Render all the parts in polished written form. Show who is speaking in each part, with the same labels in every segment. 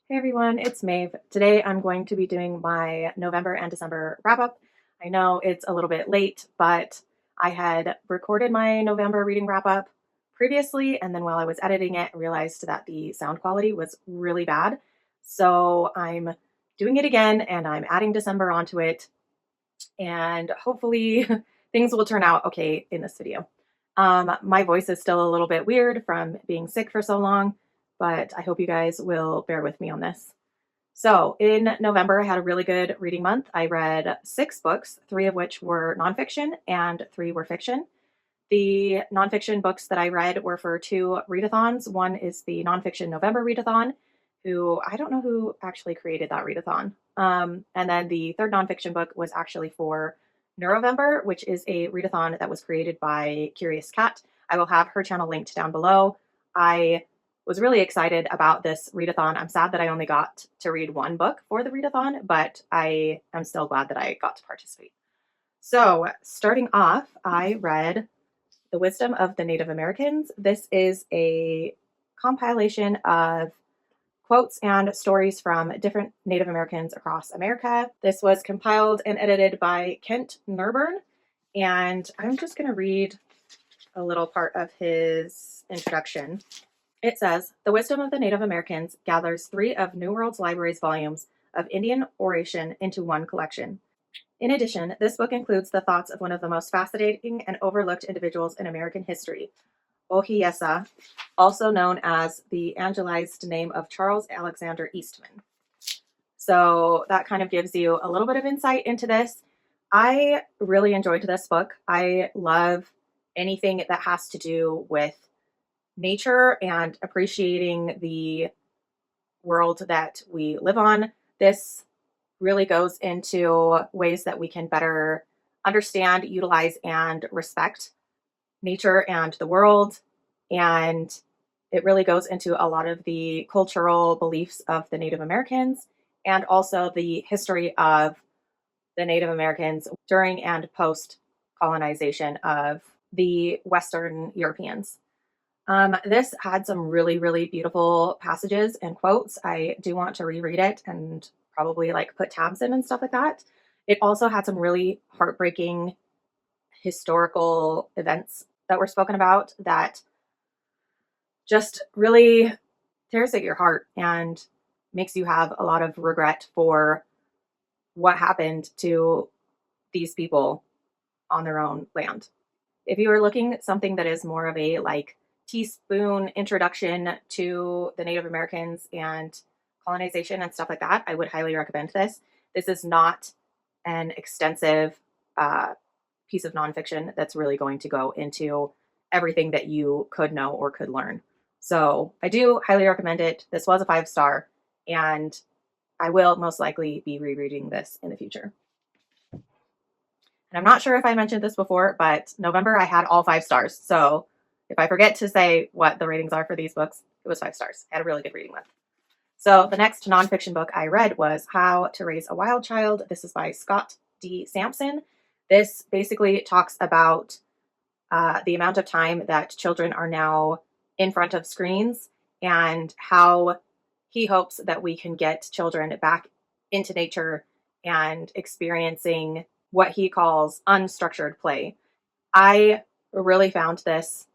Speaker 1: Hey everyone, it's Maeve. Today I'm going to be doing my November and December wrap up. I know it's a little bit late, but I had recorded my November reading wrap up previously, and then while I was editing it, I realized that the sound quality was really bad. So I'm doing it again and I'm adding December onto it, and hopefully things will turn out okay in this video. My voice is still a little bit weird from being sick for so long, but I hope you guys will bear with me on this. So in November, I had a really good reading month. I read 6 books, 3 of which were nonfiction and 3 were fiction. The nonfiction books that I read were for 2 readathons. One is the nonfiction November readathon, who I don't know who actually created that readathon. And then the third nonfiction book was actually for Neurovember, which is a readathon that was created by Curious Cat. I will have her channel linked down below. I was really excited about this readathon. I'm sad that I only got to read 1 book for the readathon, but I am still glad that I got to participate. So starting off, I read The Wisdom of the Native Americans. This is a compilation of quotes and stories from different Native Americans across America. This was compiled and edited by Kent Nurburn, and I'm just going to read a little part of his introduction. It says, "The Wisdom of the Native Americans gathers 3 of New World's Library's volumes of Indian oration into one collection. In addition, this book includes the thoughts of one of the most fascinating and overlooked individuals in American history, Ohiyesa, also known as the angelized name of Charles Alexander Eastman." So that kind of gives you a little bit of insight into this. I really enjoyed this book. I love anything that has to do with nature and appreciating the world that we live on. This really goes into ways that we can better understand, utilize, and respect nature and the world. And it really goes into a lot of the cultural beliefs of the Native Americans and also the history of the Native Americans during and post colonization of the Western Europeans. This had some really, really beautiful passages and quotes. I do want to reread it and probably like put tabs in and stuff like that. It also had some really heartbreaking historical events that were spoken about that just really tears at your heart and makes you have a lot of regret for what happened to these people on their own land. If you are looking at something that is more of a like teaspoon introduction to the Native Americans and colonization and stuff like that, I would highly recommend this. This is not an extensive piece of nonfiction that's really going to go into everything that you could know or could learn. So I do highly recommend it. This was a 5-star, and I will most likely be rereading this in the future. And I'm not sure if I mentioned this before, but November I had all 5 stars. So if I forget to say what the ratings are for these books, it was 5 stars. I had a really good reading month. So the next nonfiction book I read was How to Raise a Wild Child. This is by Scott D. Sampson. This basically talks about the amount of time that children are now in front of screens and how he hopes that we can get children back into nature and experiencing what he calls unstructured play. I really found this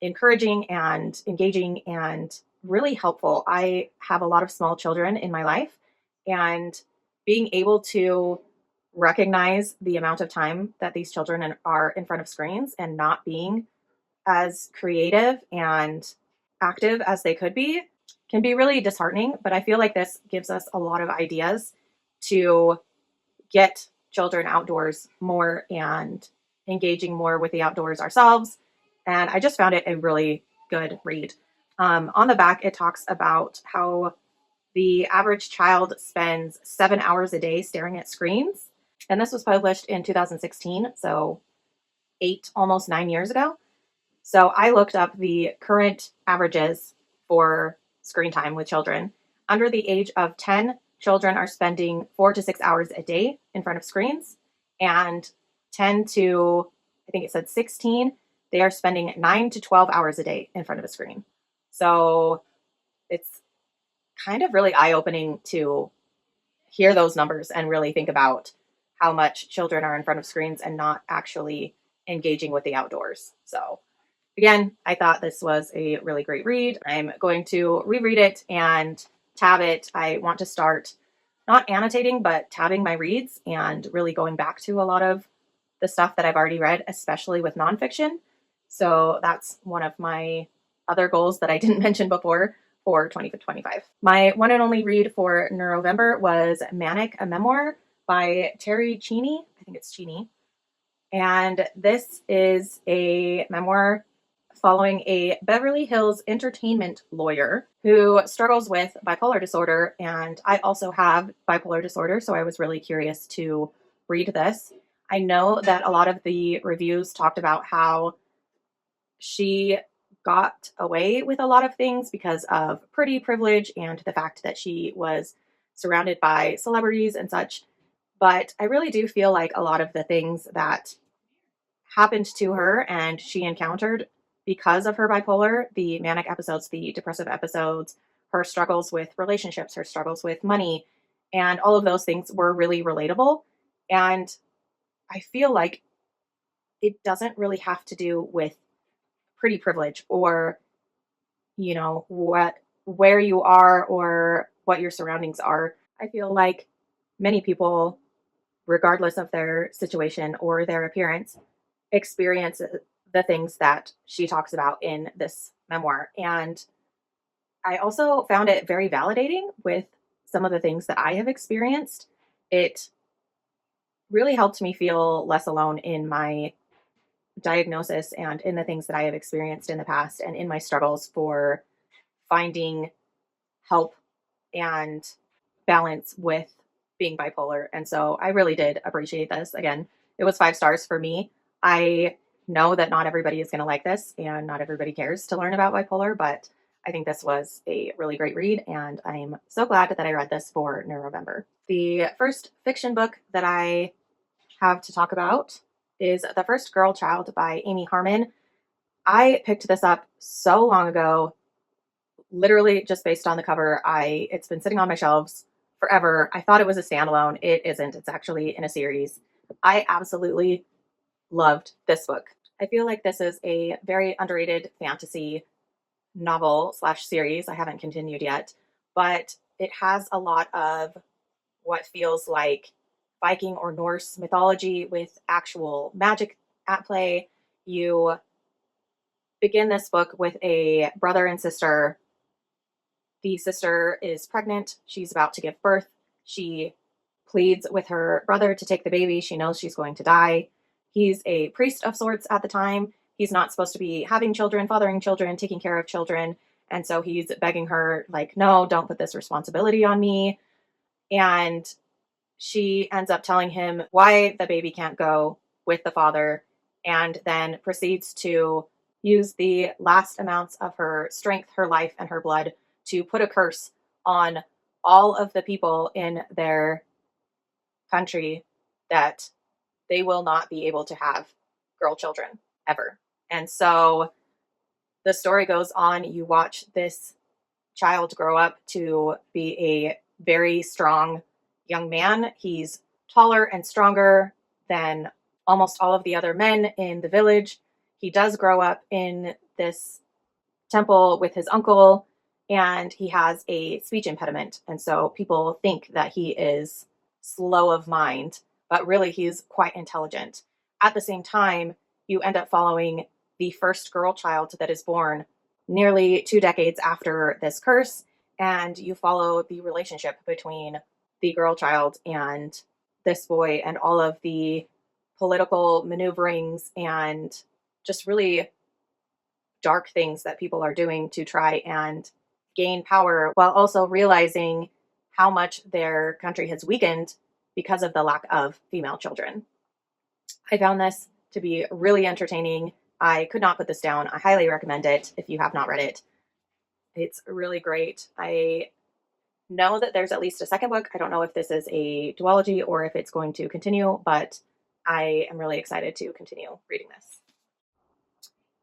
Speaker 1: encouraging and engaging and really helpful. I have a lot of small children in my life, and being able to recognize the amount of time that these children are in front of screens and not being as creative and active as they could be can be really disheartening. But I feel like this gives us a lot of ideas to get children outdoors more and engaging more with the outdoors ourselves. And I just found it a really good read. On the back, it talks about how the average child spends 7 hours a day staring at screens. And this was published in 2016, so 8, almost 9 years ago. So I looked up the current averages for screen time with children. Under the age of 10, children are spending 4 to 6 hours a day in front of screens. And 10 to, I think it said 16, they are spending 9 to 12 hours a day in front of a screen. So it's kind of really eye-opening to hear those numbers and really think about how much children are in front of screens and not actually engaging with the outdoors. So again, I thought this was a really great read. I'm going to reread it and tab it. I want to start not annotating, but tabbing my reads and really going back to a lot of the stuff that I've already read, especially with nonfiction. So that's one of my other goals that I didn't mention before for 2025. My one and only read for Neurovember was Manic, a Memoir by Terry Cheney. I think it's Cheney. And this is a memoir following a Beverly Hills entertainment lawyer who struggles with bipolar disorder. And I also have bipolar disorder, so I was really curious to read this. I know that a lot of the reviews talked about how she got away with a lot of things because of pretty privilege and the fact that she was surrounded by celebrities and such. But I really do feel like a lot of the things that happened to her and she encountered because of her bipolar, the manic episodes, the depressive episodes, her struggles with relationships, her struggles with money, and all of those things were really relatable. And I feel like it doesn't really have to do with pretty privilege or, where you are or what your surroundings are. I feel like many people, regardless of their situation or their appearance, experience the things that she talks about in this memoir. And I also found it very validating with some of the things that I have experienced. It really helped me feel less alone in my diagnosis and in the things that I have experienced in the past and in my struggles for finding help and balance with being bipolar. And so I really did appreciate this. Again, it was 5 stars for me. I know that not everybody is going to like this and not everybody cares to learn about bipolar, but I think this was a really great read and I'm so glad that I read this for Neurovember. The first fiction book that I have to talk about is The First Girl Child by Amy Harmon. I picked this up so long ago, literally just based on the cover. It's been sitting on my shelves forever. I thought it was a standalone. It isn't. It's actually in a series. I absolutely loved this book. I feel like this is a very underrated fantasy novel slash series. I haven't continued yet, but it has a lot of what feels like Viking or Norse mythology with actual magic at play. You begin this book with a brother and sister. The sister is pregnant. She's about to give birth. She pleads with her brother to take the baby. She knows she's going to die. He's a priest of sorts at the time. He's not supposed to be having children, fathering children, taking care of children. And so he's begging her, like, no, don't put this responsibility on me. And she ends up telling him why the baby can't go with the father and then proceeds to use the last amounts of her strength, her life, and her blood to put a curse on all of the people in their country that they will not be able to have girl children ever. And so the story goes on. You watch this child grow up to be a very strong young man. He's taller and stronger than almost all of the other men in the village. He does grow up in this temple with his uncle, and he has a speech impediment. And so people think that he is slow of mind, but really he's quite intelligent. At the same time, you end up following the first girl child that is born nearly 2 decades after this curse, and you follow the relationship between the girl child and this boy and all of the political maneuverings and just really dark things that people are doing to try and gain power while also realizing how much their country has weakened because of the lack of female children. I found this to be really entertaining. I could not put this down. I highly recommend it if you have not read it. It's really great. I know that there's at least a second book. I don't know if this is a duology or if it's going to continue, but I am really excited to continue reading this.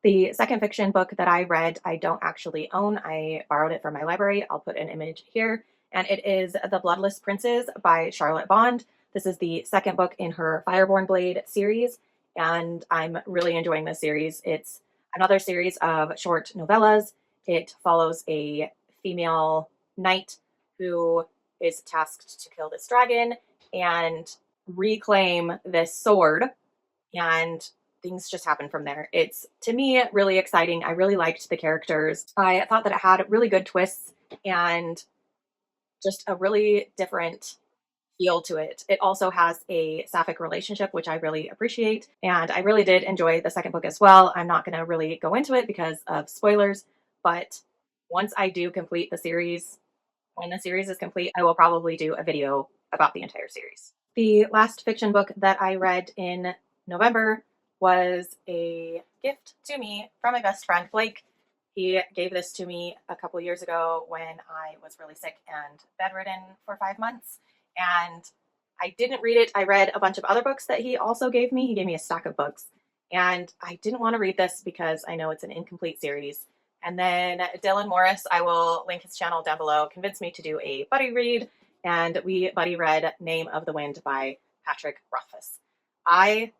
Speaker 1: The second fiction book that I read, I don't actually own. I borrowed it from my library. I'll put an image here. And it is The Bloodless Princes by Charlotte Bond. This is the second book in her Fireborn Blade series, and I'm really enjoying this series. It's another series of short novellas. It follows a female knight who is tasked to kill this dragon and reclaim this sword, and things just happen from there. It's, to me, really exciting. I really liked the characters. I thought that it had really good twists and just a really different feel to it. It also has a sapphic relationship, which I really appreciate. And I really did enjoy the second book as well. I'm not going to really go into it because of spoilers, but once I do complete the series, when the series is complete, I will probably do a video about the entire series. The last fiction book that I read in November was a gift to me from my best friend, Blake. He gave this to me a couple years ago when I was really sick and bedridden for 5 months. And I didn't read it. I read a bunch of other books that he also gave me. He gave me a stack of books. And I didn't want to read this because I know it's an incomplete series. And then Dylan Morris, I will link his channel down below, convinced me to do a buddy read. And we buddy read Name of the Wind by Patrick Rothfuss. I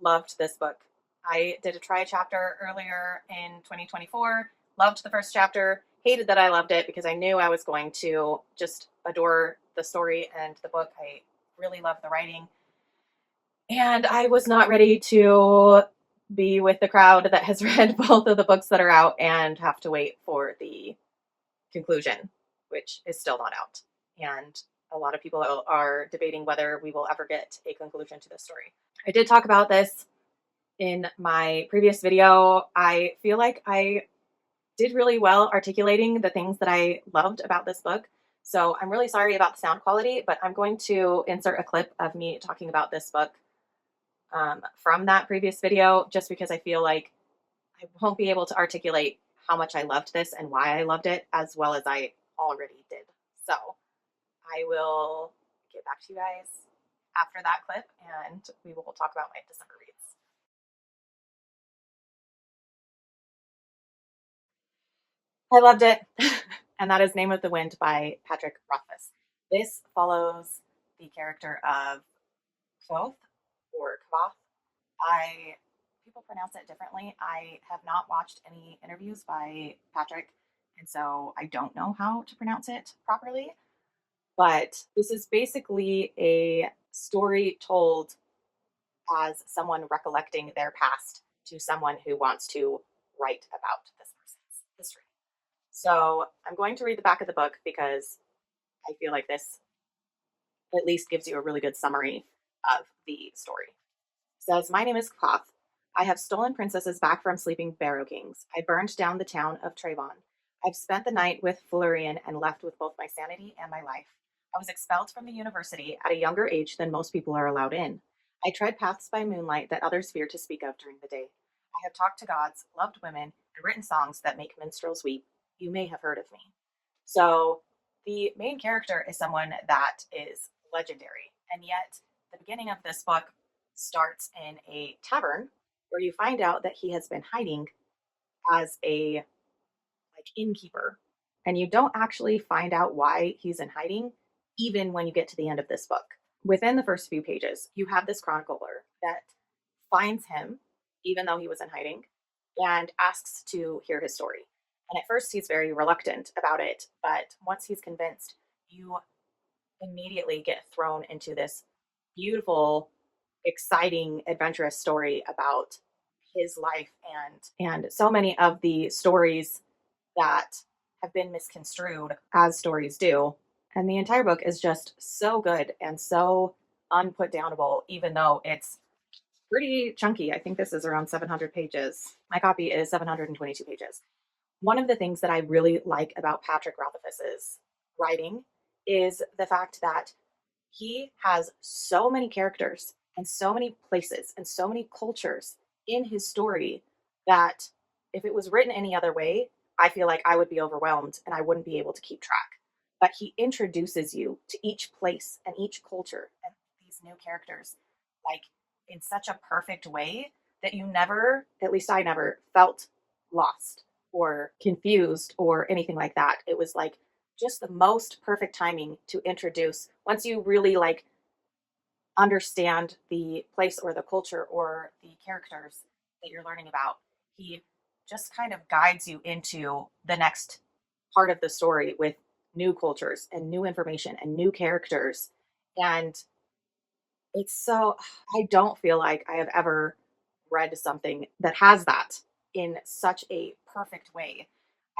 Speaker 1: loved this book. I did a try chapter earlier in 2024, loved the first chapter, hated that I loved it because I knew I was going to just adore the story and the book. I really loved the writing. And I was not ready to be with the crowd that has read both of the books that are out and have to wait for the conclusion, which is still not out. And a lot of people are debating whether we will ever get a conclusion to this story. I did talk about this in my previous video. I feel like I did really well articulating the things that I loved about this book. So I'm really sorry about the sound quality, but I'm going to insert a clip of me talking about this book from that previous video, just because I feel like I won't be able to articulate how much I loved this and why I loved it as well as I already did. So I will get back to you guys after that clip and we will talk about my December reads. I loved it. And that is Name of the Wind by Patrick Rothfuss. This follows the character of Kvothe or Kvoth. People pronounce it differently. I have not watched any interviews by Patrick, and so I don't know how to pronounce it properly. But this is basically a story told as someone recollecting their past to someone who wants to write about this person's history. So I'm going to read the back of the book because I feel like this at least gives you a really good summary of the story. It says, "My name is Koth. I have stolen princesses back from sleeping Barrow kings. I burned down the town of Trayvon. I've spent the night with Fulurian and left with both my sanity and my life. I was expelled from the university at a younger age than most people are allowed in. I tread paths by moonlight that others fear to speak of during the day. I have talked to gods, loved women, and written songs that make minstrels weep. You may have heard of me." So the main character is someone that is legendary, and yet the beginning of this book starts in a tavern where you find out that he has been hiding as a innkeeper, and you don't actually find out why he's in hiding even when you get to the end of this book. Within the first few pages, you have this chronicler that finds him even though he was in hiding and asks to hear his story. And at first he's very reluctant about it, but once he's convinced, you immediately get thrown into this beautiful, exciting, adventurous story about his life and so many of the stories that have been misconstrued, as stories do. And the entire book is just so good and so unputdownable, even though it's pretty chunky. I think this is around 700 pages. My copy is 722 pages. One of the things that I really like about Patrick Rothfuss's writing is the fact that he has so many characters and so many places and so many cultures in his story that if it was written any other way, I feel like I would be overwhelmed and I wouldn't be able to keep track. But he introduces you to each place and each culture and these new characters like in such a perfect way that you never, at least I never, felt lost or confused or anything like that. It was like just the most perfect timing to introduce, once you really like understand the place or the culture or the characters that you're learning about, he just kind of guides you into the next part of the story with new cultures and new information and new characters. And it's so, I don't feel like I have ever read something that has that in such a perfect way.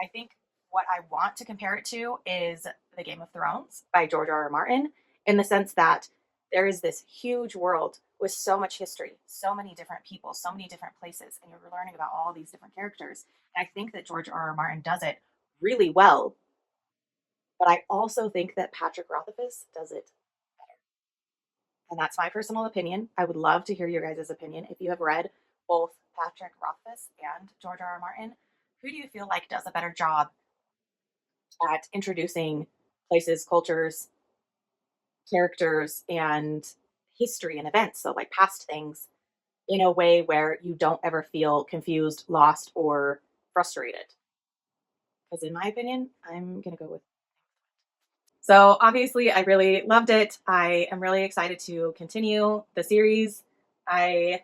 Speaker 1: I think what I want to compare it to is The Game of Thrones by George R. R. Martin, in the sense that there is this huge world with so much history, so many different people, so many different places, and you're learning about all these different characters. And I think that George R. R. Martin does it really well, but I also think that Patrick Rothfuss does it better. And that's my personal opinion. I would love to hear your guys' opinion. If you have read both Patrick Rothfuss and George R. R. Martin, who do you feel like does a better job at introducing places, cultures, characters, and history and events? So, like past things, in a way where you don't ever feel confused, lost, or frustrated. Because, in my opinion, I'm going to go with. So, obviously, I really loved it. I am really excited to continue the series. I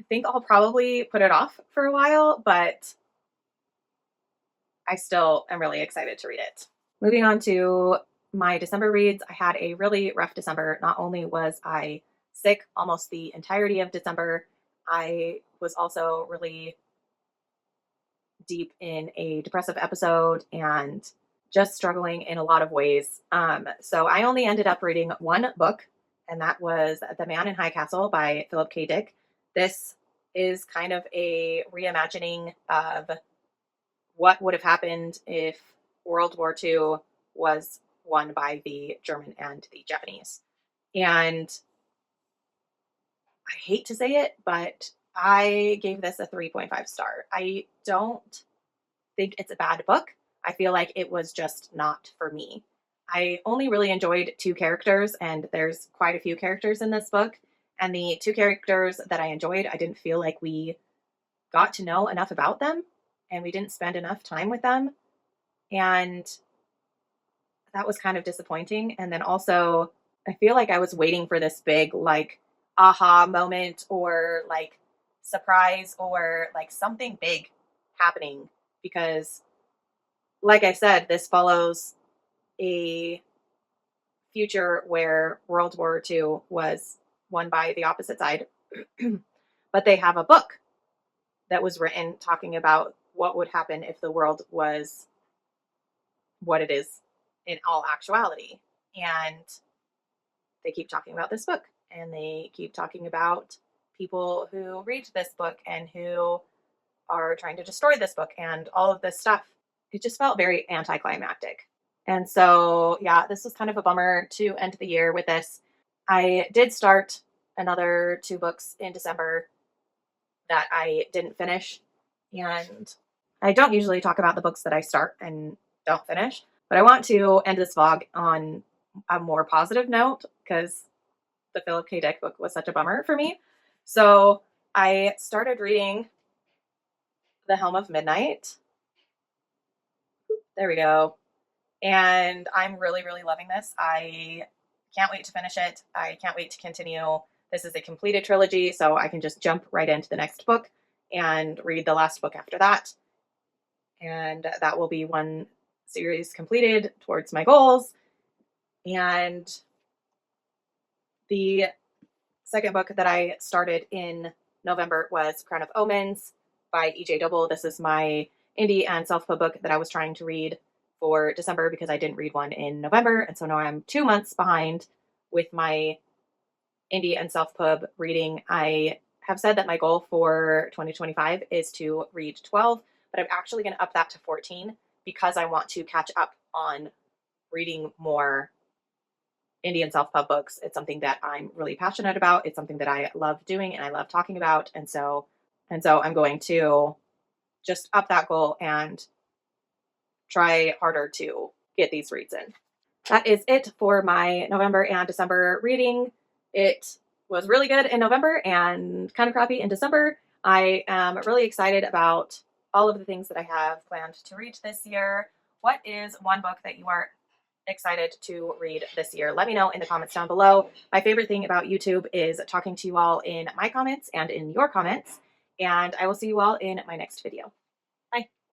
Speaker 1: think I'll probably put it off for a while, but I still am really excited to read it. Moving on to my December reads, I had a really rough December. Not only was I sick almost the entirety of December, I was also really deep in a depressive episode and just struggling in a lot of ways. So I only ended up reading one book, and that was The Man in High Castle by Philip K. Dick. This is kind of a reimagining of what would have happened if World War II was won by the German and the Japanese. And I hate to say it, but I gave this a 3.5 star. I don't think it's a bad book. I feel like it was just not for me. I only really enjoyed two characters, and there's quite a few characters in this book. And the two characters that I enjoyed, I didn't feel like we got to know enough about them, and we didn't spend enough time with them. And that was kind of disappointing. And then also, I feel like I was waiting for this big, like, aha moment or like surprise or like something big happening, because, like I said, this follows a future where World War II was won by the opposite side. But they have a book that was written talking about what would happen if the world was what it is in all actuality. And they keep talking about this book, and they keep talking about people who read this book and who are trying to destroy this book and all of this stuff. It just felt very anticlimactic. And so, yeah, this was kind of a bummer to end the year with this. I did start another two books in December that I didn't finish. And I don't usually talk about the books that I start and don't finish, but I want to end this vlog on a more positive note because the Philip K. Dick book was such a bummer for me. So I started reading The Helm of Midnight. There we go. And I'm really, really loving this. I can't wait to finish it. I can't wait to continue. This is a completed trilogy, so I can just jump right into the next book and read the last book after that. And that will be one series completed towards my goals. And the second book that I started in November was Crown of Omens by E.J. Doble. This is my indie and self-pub book that I was trying to read for December because I didn't read one in November. And so now I'm 2 months behind with my indie and self-pub reading. I have said that my goal for 2025 is to read 12, but I'm actually going to up that to 14 because I want to catch up on reading more indie and self-pub books. It's something that I'm really passionate about. It's something that I love doing and I love talking about. And so I'm going to just up that goal and try harder to get these reads in. That is it for my November and December reading. It was really good in November and kind of crappy in December. I am really excited about all of the things that I have planned to read this year. What is one book that you are excited to read this year? Let me know in the comments down below. My favorite thing about YouTube is talking to you all in my comments and in your comments, and I will see you all in my next video.